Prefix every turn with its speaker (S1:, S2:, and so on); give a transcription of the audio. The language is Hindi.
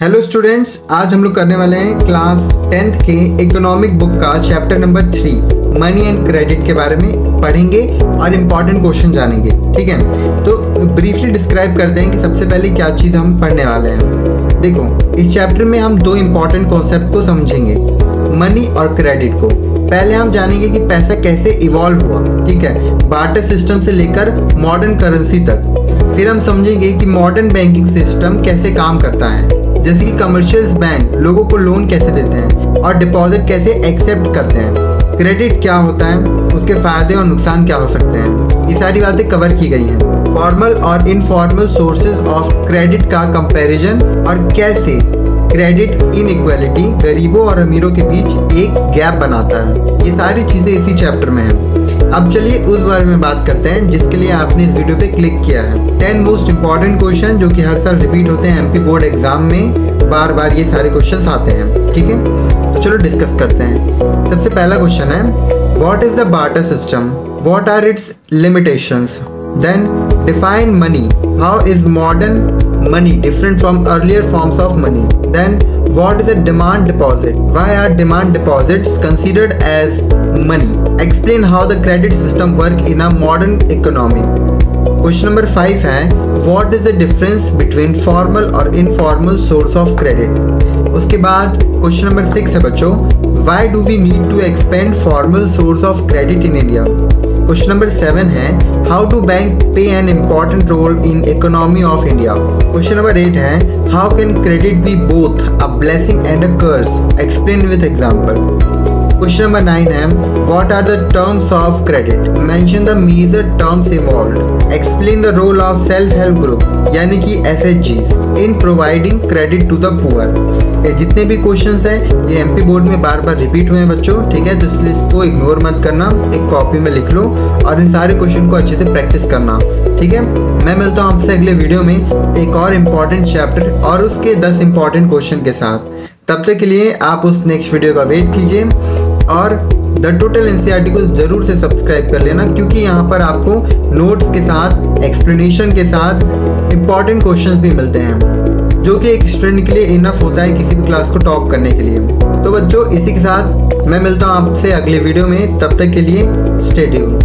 S1: हेलो स्टूडेंट्स, आज हम लोग करने वाले हैं क्लास 10th के इकोनॉमिक बुक का chapter number 3 money and credit के बारे में पढ़ेंगे और इम्पॉर्टेंट क्वेश्चन जानेंगे। ठीक है, तो ब्रीफली डिस्क्राइब करते हैं कि सबसे पहले क्या चीज़ हम पढ़ने वाले हैं। देखो, इस चैप्टर में हम दो इम्पॉर्टेंट कॉन्सेप्ट को समझेंगे, मनी और क्रेडिट को। पहले हम जानेंगे कि पैसा कैसे इवॉल्व हुआ, ठीक है, बार्टर सिस्टम से लेकर मॉडर्न करेंसी तक। फिर हम समझेंगे कि मॉडर्न बैंकिंग सिस्टम कैसे काम करता है, जैसे कि कमर्शियल बैंक लोगों को लोन कैसे देते हैं और डिपॉजिट कैसे एक्सेप्ट करते हैं। क्रेडिट क्या होता है, उसके फायदे और नुकसान क्या हो सकते हैं, ये सारी बातें कवर की गई हैं। फॉर्मल और इनफॉर्मल सोर्सेज ऑफ क्रेडिट का कंपैरिजन और कैसे क्रेडिट इनइक्वालिटी गरीबों और अमीरों के बीच एक गैप बनाता है, ये सारी चीज़ें इसी चैप्टर में हैं। अब चलिए उस बारे में बात करते हैं जिसके लिए आपने इस वीडियो पे क्लिक किया है। 10 मोस्ट इंपॉर्टेंट क्वेश्चन जो कि हर साल रिपीट होते हैं एमपी बोर्ड एग्जाम में, बार बार ये सारे क्वेश्चन आते हैं। ठीक है, तो चलो डिस्कस करते हैं। सबसे पहला क्वेश्चन है, what is the barter system, what are its limitations. Then define money, how is modern money different from earlier forms of money. Then what is a demand deposit, why are demand deposits considered as money. Explain how the credit system work in a modern economy. Question number 5 है, what is the difference between formal और informal source of credit. उसके बाद क्वेश्चन नंबर 6 है बच्चों, why do we need to expand formal source of credit in India. Question number 7 है, how to bank play an important role in economy of India. Question number 8 है, how can credit be both a blessing and a curse, explain with example. Question number 9 है, what are the terms of credit, mention the major terms involved, explain the role of self help group यानी कि SHGs in providing credit to the poor. ये जितने भी क्वेश्चंस हैं ये एमपी बोर्ड में बार बार रिपीट हुए हैं बच्चों, ठीक है, तो इसलिए इसको इग्नोर मत करना, एक कॉपी में लिख लो और इन सारे क्वेश्चन को अच्छे से प्रैक्टिस करना. ठीक है, मैं मिलता हूँ आपसे अगले वीडियो में एक और इम्पॉर्टेंट चैप्टर और उसके 10 इम्पॉर्टेंट क्वेश्चन के साथ. तब तक के लिए आप उस नेक्स्ट वीडियो का वेट कीजिए और द टोटल एनसीईआरटी को ज़रूर से सब्सक्राइब कर लेना, क्योंकि यहाँ पर आपको नोट्स के साथ, एक्सप्लेनेशन के साथ इम्पॉर्टेंट क्वेश्चंस भी मिलते हैं जो कि एक स्टूडेंट के लिए इनफ होता है किसी भी क्लास को टॉप करने के लिए. तो बच्चों, इसी के साथ मैं मिलता हूँ आपसे अगले वीडियो में, तब तक के लिए स्टे ट्यून्ड.